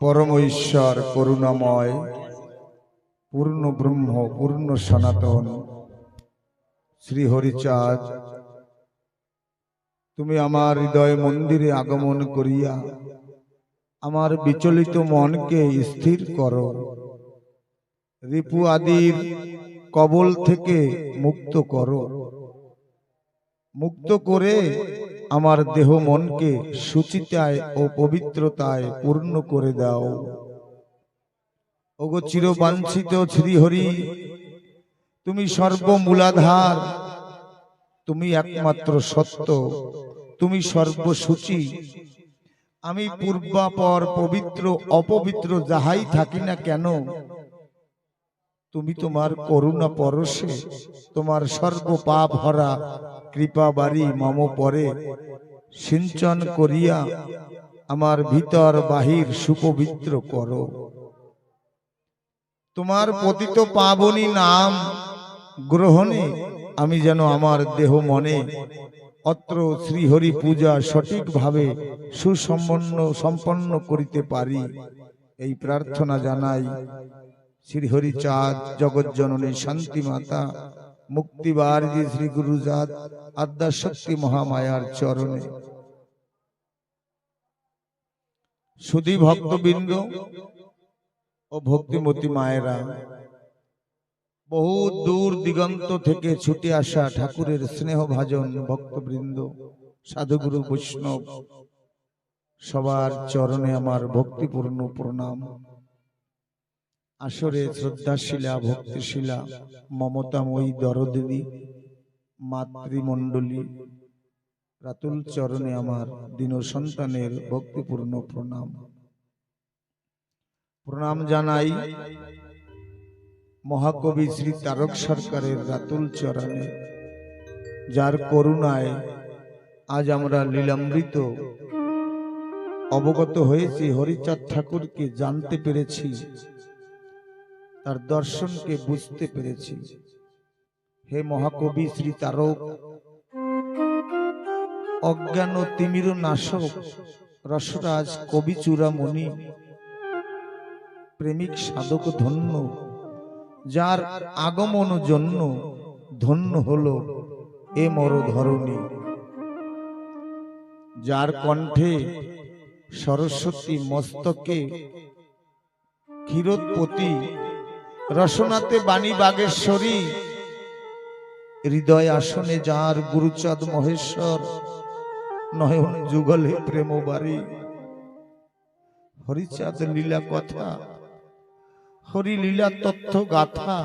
परम ईश्वर करुणामय पूर्ण ब्रह्म पूर्ण सनातन श्री हरिचाँद तुमी आमार हृदय मंदिरे आगमन करिया आमार विचलित मन के स्थिर करो, रिपु आदिर कबल थेके मुक्त करो, मुक्त करे आमार देह मन के शुचिताय ओ पवित्रताय पूर्ण करे दाओ। ओगो चिरबांछित श्रीहरि तुमी सर्वमूलाधार, तुमी एकमात्र सत्य, तुमी सर्वसूचि। आमी पूर्वापर पवित्र अपवित्र जाहाई थाकी ना केन तुमी तोमार करुणा परशे तोमार सर्व पाप हरा कृपा बारी मम परे सिंचन करिया आमार भीतर बाहिर सुपवित्र करो। तोमार पतित पावनी नाम ग्रहणे आमी जेन आमार देह मने अत्र श्रीहरि पूजा सठिक भावे सुसम्पन्न सम्पन्न करिते पारी एई प्रार्थना जानाई श्री हरिचाँद जगत जननी शांति माता मुक्तिबारदी श्री गुरुजात आद्या शक्ति महामायार चरणे। सुधी भक्तबिंद ओ भक्तिमती मायेरा बहुत दूर दिगंत थेके छुटे आसा ठाकुरेर स्नेह भाजन भक्तबृंद साधुगुरु वैष्णव सबार चरणे आमार भक्तिपूर्ण प्रणाम। आसरे श्रद्धाशिला भक्तिशिला ममतामयी दरदिनी मातृमंडली रातुल चरणे आमार दीन सन्तानेर भक्तिपूर्ण प्रणाम। प्रणाम जानाई महाकवि श्री तारक सरकारेर रातुल चरणे जार करुणाय आज आमरा लीलामृत अवगत हয়েছি हरिचाँद ठाकुर के जानते पेरेছি, तार दर्शन के बुझते पेरेছি। हे महाकवि श्री तारक अज्ञान तिमिर नाशक रसराज कवि चूड़ामणि प्रेमिक साधक धन्य जार आगमन जन्य धन्य हलो ए मर धरणी, जार कण्ठे सरस्वती मस्तके क्षीरोत्पत्ति रसनाते बाणी बागेश्वरी हृदय आसने जार गुरुचाँद महेश्वर नयन जुगले प्रेम बारी। हरिचाँद लीला कथा हरि लीला तत्व गाथा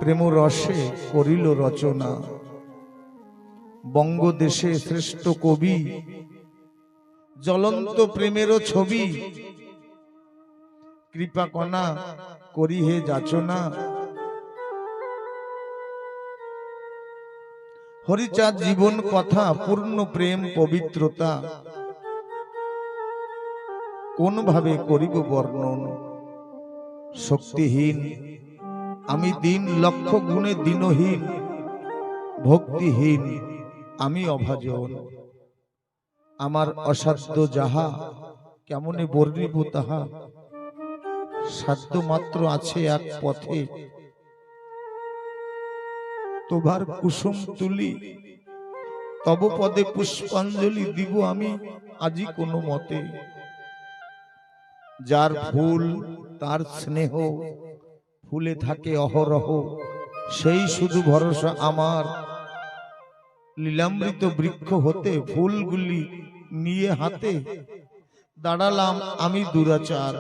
प्रेम रसे करिल रचना। बंगदेशे श्रेष्ठ कवि ज्वलंत प्रेमेर छवि कृपा कणा करी हे जाचना। हरिचाँद जीवन कथा पूर्ण प्रेम पवित्रता कोन भावे करिब वर्णन। शक्तिहीन आमी दिन लक्ष गुणे दिनहीन, भक्तिहीन आमी अभाजन। आमार असाध्य जाहा केमने बर्णिब ताहा, साध्य मात्र आछे एक पथे। तोभार कुसुम तुली तब पदे पुष्पांजलि दिब आमी आजी कोनो मते। जार फूल तार स्नेह फूले थाके अहरह सेई शुधु भरोसा आमार। लीलामृत वृक्ष होते फूलगुली निये हाथे दाड़ालाम आमी दुराचार।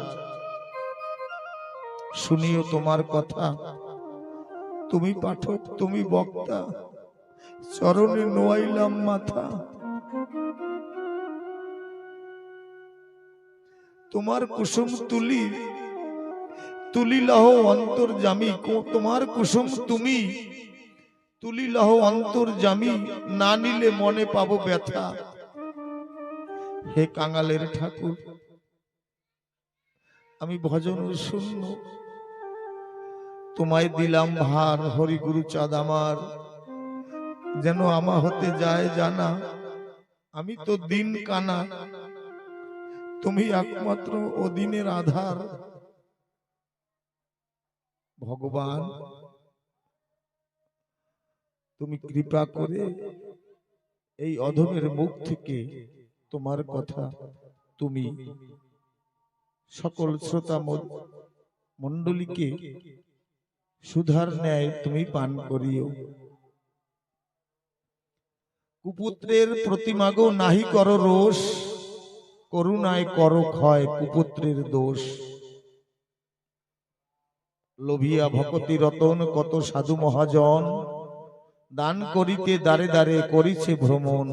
शुनियो तोमार कथा तुमी पाठक तुमी बक्ता चरणे नोआइलाम माथा। तुम्हार कुसुम तुली तुली लहो अंतर्जामी को तुम्हार कुसुम तुमी तुली लहो अंतर्जामी ना निले मने पाबो व्यथा। हे कांगालेर ठाकुर आमी भजन शून्य तुम्हाय दिलाम भार हरि गुरुचाँद आमार जेन आमा होते जाए जाना। आमी तो दिन काना তুমি একমাত্র অদিনের আধার। ভগবান, তুমি কৃপা করে এই অধমের মুখ থেকে তোমার কথা তুমি সকল শ্রোতা মণ্ডলীকে সুধার ন্যায় তুমি পান করিও। কুপুত্রের প্রতিমাগো নাহি করো রোষ, করুণায় করো ক্ষয় কুপুত্রের দোষ। লোভিয়া ভকতি রতন কত সাধু মহাজন, দান করিতে দ্বারে দ্বারে করিছে ভ্রমণ।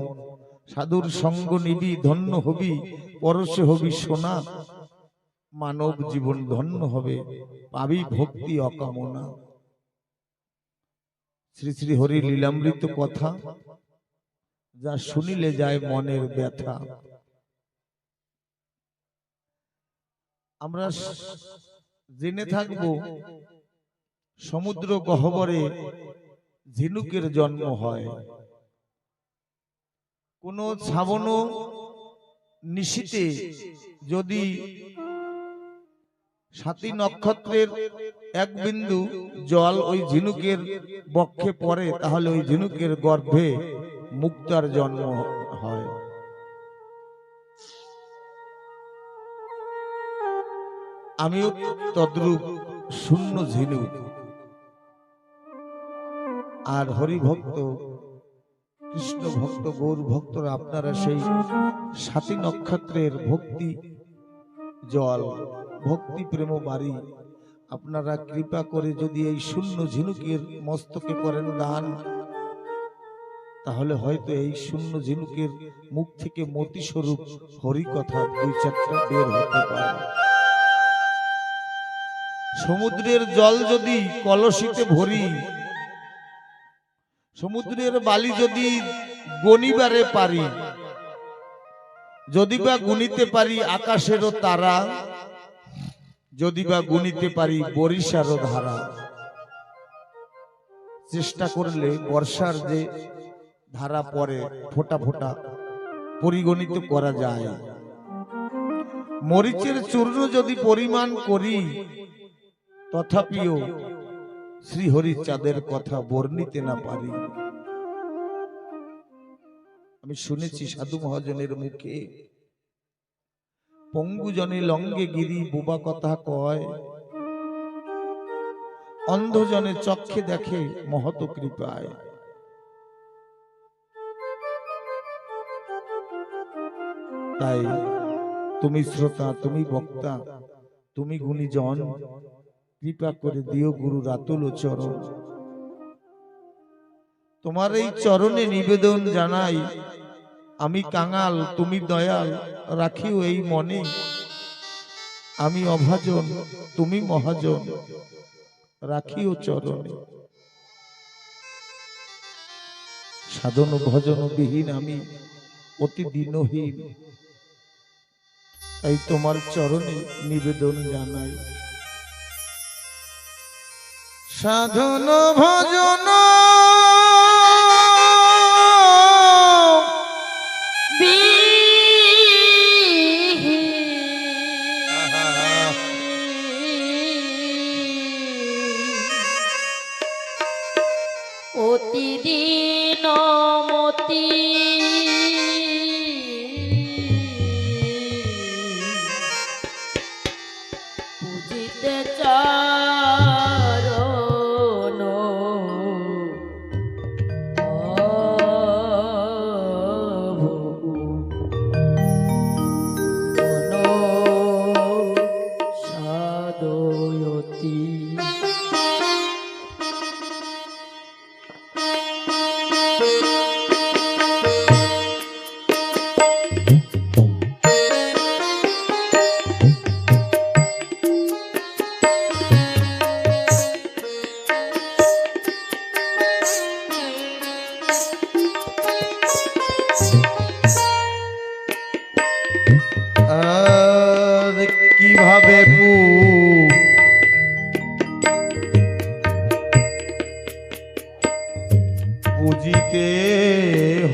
সাধুর সঙ্গ নিবি ধন্য হবি, পরশে হবি সোনা। মানব জীবন ধন্য হবে, পাবি ভক্তি অকামনা। শ্রী শ্রী হরি লীলামৃত কথা, যা শুনিলে যায় মনের ব্যথা। আমরা জেনে থাকব সমুদ্র গহ্বরে ঝিনুকের জন্ম হয়। কোন শ্রাবণ নিশীতে যদি 7টি নক্ষত্রের এক বিন্দু জল ওই ঝিনুকের বক্ষে পড়ে, তাহলে ওই ঝিনুকের গর্ভে মুক্তার জন্ম হয়। আমিও তদ্রূপ শূন্য ঝিনুক। আর হরিভক্ত, কৃষ্ণ ভক্ত, গৌর ভক্তরা আপনারা সেই 7টি নক্ষত্রের ভক্তি জল, ভক্তি প্রেম বাড়ি। আপনারা কৃপা করে যদি এই শূন্য ঝিনুকের মস্তকে করেন দান, তাহলে হয়তো এই শূন্য ঝিনুকের মুখ থেকে মতি স্বরূপ হরি কথা 2-4টা বের হতে পারে। সমুদ্রের জল যদি কলসিতে ভরি, সমুদ্রের বালি যদি গনিবারে পারি, যদি বা গুনিতে পারি আকাশেরও তারা, যদি বা গুনিতে পারি বরিশারও ধারা। চেষ্টা করলে বর্ষার যে ধারা পড়ে ফোঁটা ফোঁটা পরিগণিত করা যায়। মরিচের চূর্ণ যদি পরিমাণ করি, তথাপিও শ্রীহরি চাঁদের কথা বর্ণিতে না পারি। আমি শুনেছি সাধু মহাজনের মুখে, পঙ্গুজনে লঙ্গে গিরি বোবা কথা কয়, অন্ধজনে চক্ষে দেখে মহত কৃপায়। তাই তুমি শ্রোতা, তুমি বক্তা, তুমি গুণীজন, কৃপা করে দিও গুরু রাতুল চরণ। তোমার এই চরণে নিবেদন জানাই, আমি কাঙাল তুমি দয়াল, রাখিও এই মনে। আমি অভাজন তুমি মহাজন, রাখিও চরণে। সাধন ভজন বিহীন আমি অতি দীনহীন, তাই তোমার চরণে নিবেদন জানাই। সাধন ভজন অতি দীন মতি বুঝিতে চারণ সাদয়তি। কিভাবে পুজিতে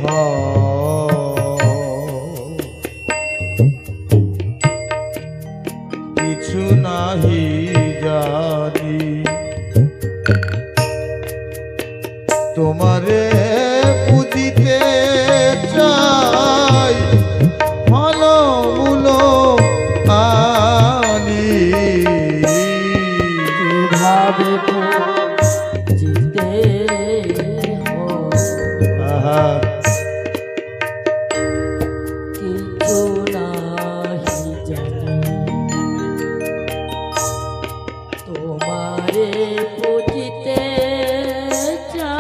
হয় কিছু নাহি জানি তোমারে বুঝিতে চাই ভালো মূল আনি কিভাবে বুঝিতে হয় আহা কিছু নাহি জানি তোমারে বুঝিতে চাই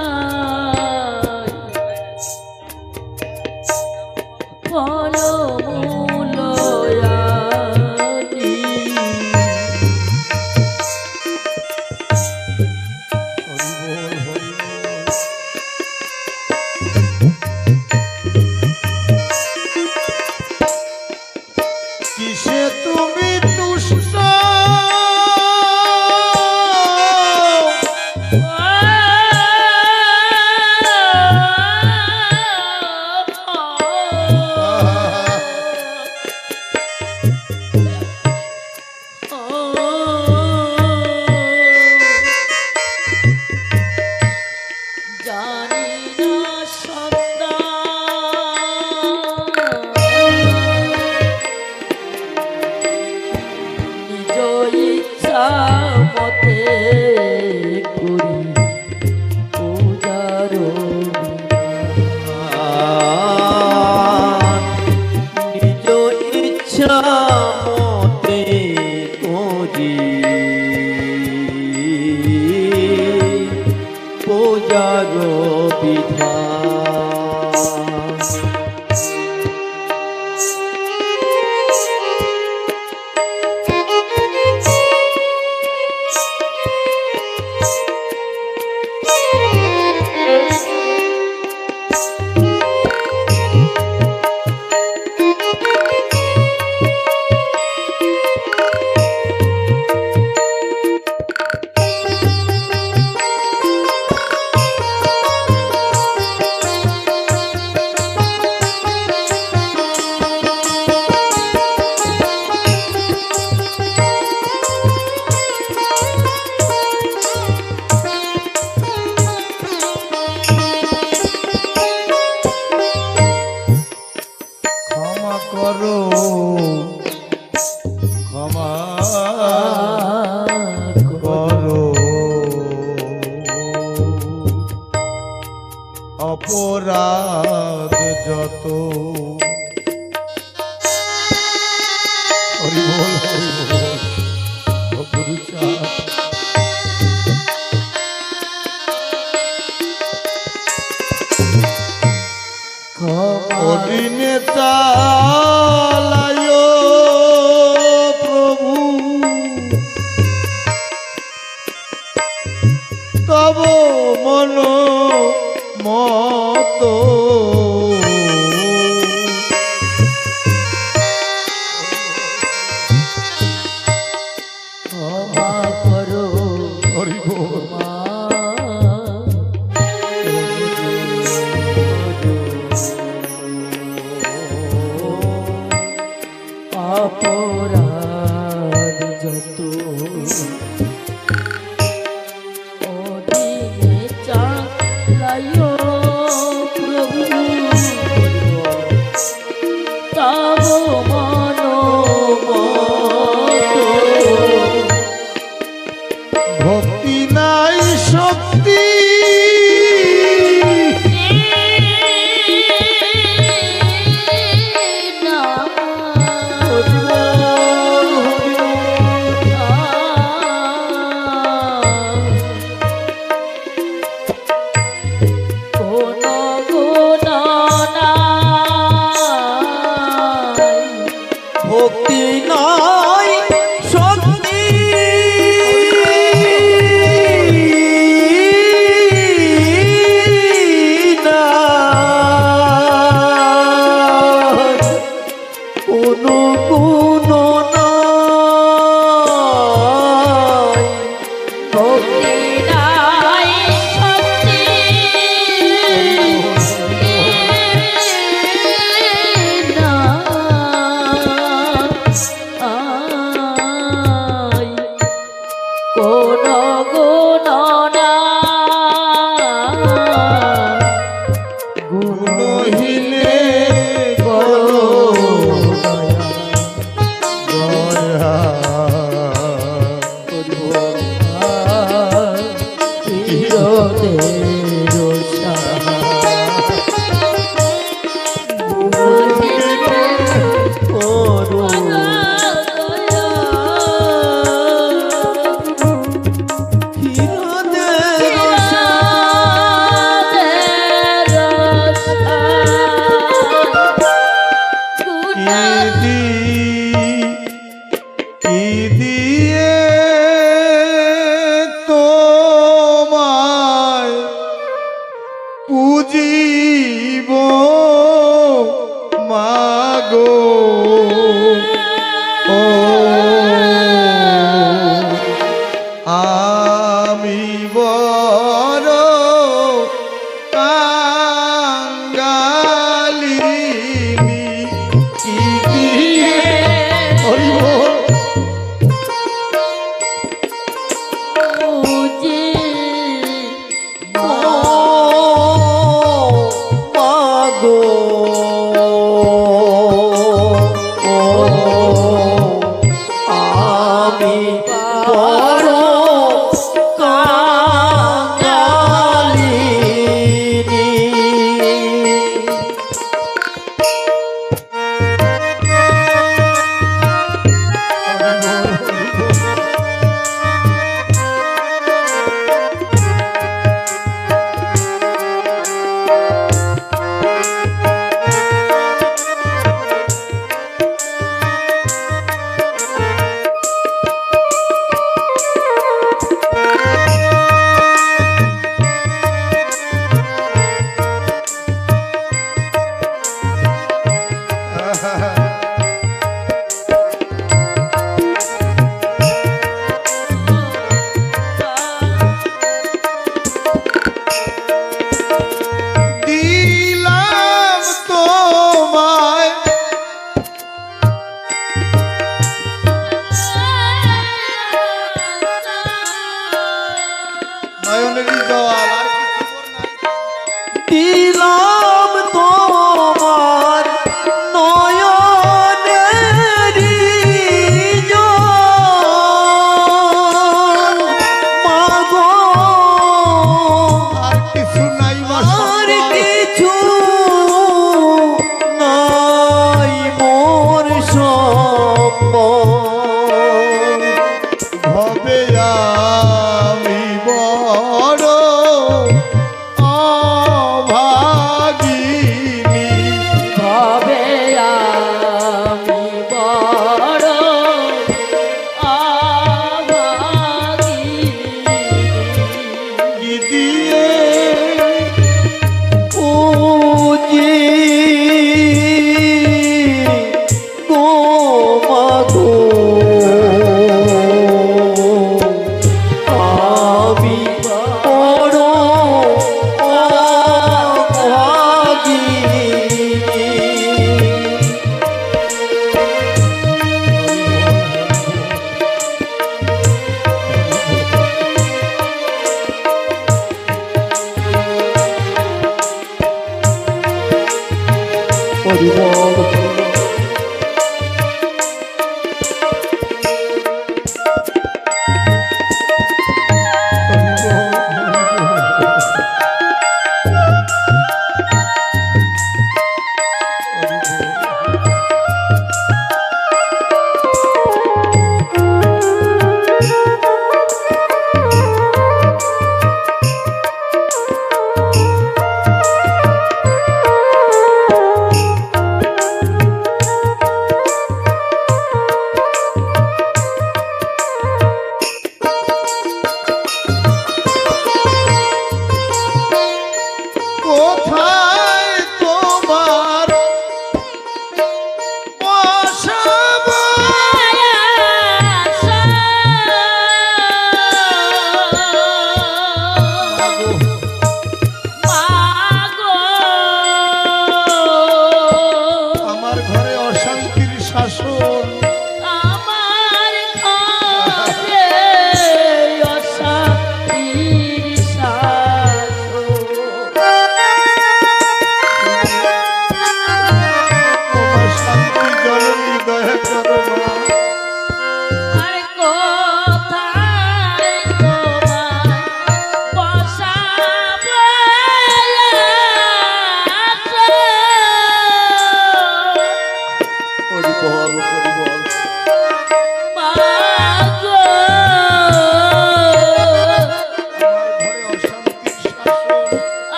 ফলমূল আনি। কিসে তুমি তুষ্ট জানি না নিজ ইচ্ছা মতে করি পূজার নিজ ইচ্ছা মতে করি পূজার বিধান ক্ষমা করো ক্ষমা করো অপরাধ যত হরি বল ও গুরুচাঁদ অদিনে চালায় প্রভু তব মন মত ক্ষমা করো হরি বল অপরাধ যত অদিনে চালায় প্রভু তব মন ভক্তি নাই শক্তি না কোন গুণ নাই ভক্তি নাই শক্তি নাই কোনো গুণ নাই ভক্তি নাই শক্তি না কি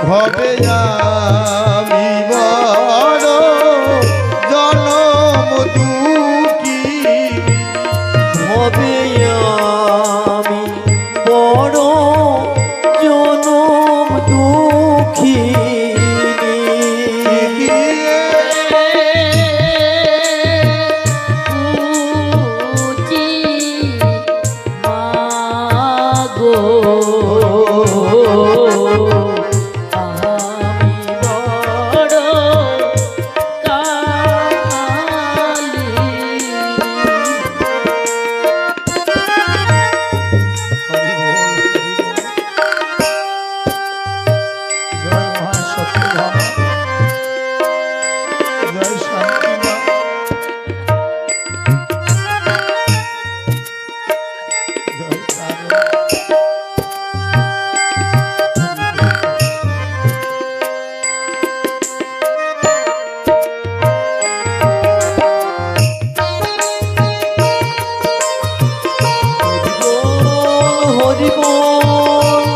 ভবে আমি বড় জনম দুঃখী হবে আমি বড় জনম দুঃখী পুজি মাগো আমি বড় কাঙালি। জয় মহাশক্তি ধামা, জয় শান্তি মা। জয় তারা। হরি বল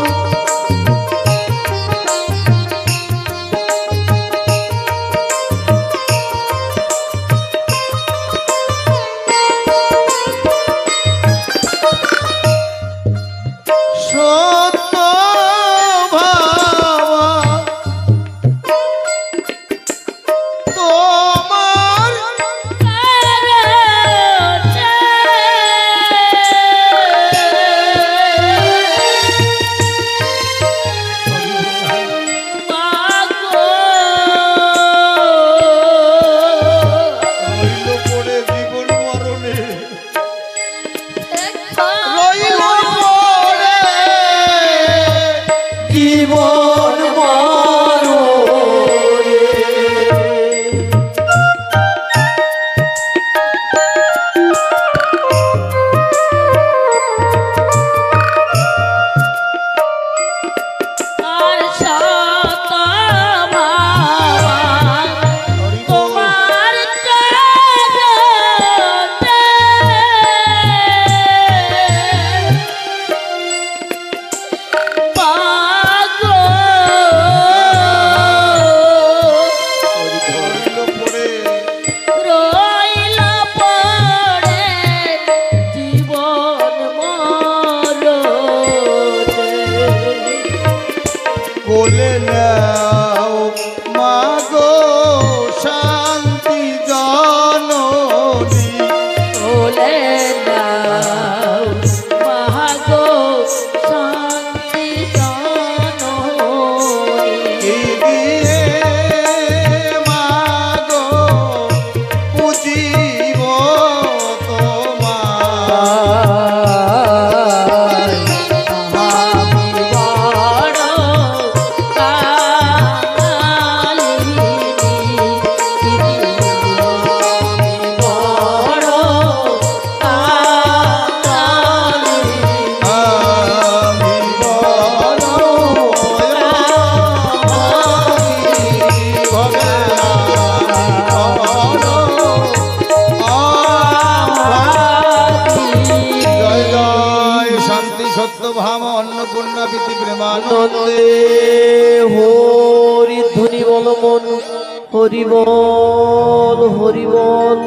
সত্য ভাবা তোমার রইল পড়ে জীবন মরণে, রইল পড়ে জীবন মরণে আর সত ভাবা তোমার চরণে পাগো রইল পড়ে রইল পড়ে জীবন মরণে। কোলে নাও মাগো শান্তি জননী ওলে নাও মাগো শান্তি জননী। এই দিয়ে মাগো পুজিব তোমার আমি বড় কাঙালিনী, আমি বড় কাঙালিনী। আমি বড় ভবে জয় জয় শান্তি সত্য ভাম অন্নপূর্ণা প্রীতি প্রেমানন্দে হরি ধ্বনি বল মন হরি বল হরি বল